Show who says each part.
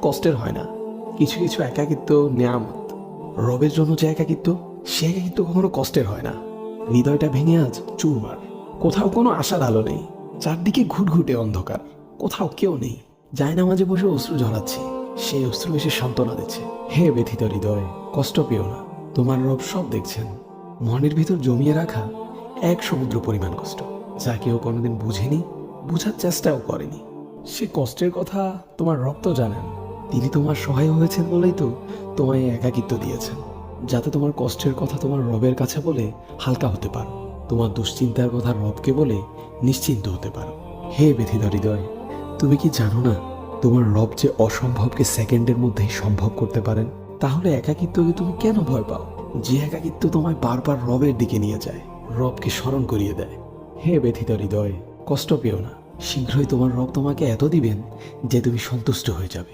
Speaker 1: কষ্টের হয় না। কিছু কিছু একাকিত্ব নেয়ামত। রবের জন্য যে একাকিত্ব, সে একাকিত্ব কখনো কষ্টের হয় না। হৃদয়টা ভেঙে আজ চুরমার। কোথাও কোনো আশার আলো নেই, চারদিকে ঘুটঘুটে অন্ধকার। কোথাও কেউ নেই। জায়না মাঝে বসে অশ্রু ঝরাচ্ছি, সেই অশ্রু এসে সান্ত্বনা দিচ্ছে। হে ব্যথিত হৃদয়, কষ্ট পেও না, তোমার রব সব দেখছেন। মনের ভিতর জমিয়ে রাখা এক সমুদ্র পরিমাণ কষ্ট, যা কেউ কোনোদিন বুঝেনি, বুঝার চেষ্টাও করেনি। সে কষ্টের কথা তোমার রব তো জানেন। তিনি তোমার সহায় হয়েছেন বলেই তো তোমায় এই একাকিত্ব দিয়েছেন, যাতে তোমার কষ্টের কথা তোমার রবের কাছে বলে হালকা হতে পারো, তোমার দুশ্চিন্তার কথা রবকে বলে নিশ্চিন্ত হতে পারো। হে ব্যথিত হৃদয়, তুমি কি জানো না তোমার রব যে অসম্ভবকে সেকেন্ডের মধ্যেই সম্ভব করতে পারেন? তাহলে একাকিত্বকে তুমি কেন ভয় পাও? যে একাকিত্ব তোমায় বারবার রবের দিকে নিয়ে যায়, রবকে স্মরণ করিয়ে দেয়। হে ব্যথিত হৃদয়, কষ্ট পেও না। শীঘ্রই তোমার রব তোমাকে এত দিবেন যে তুমি সন্তুষ্ট হয়ে যাবে।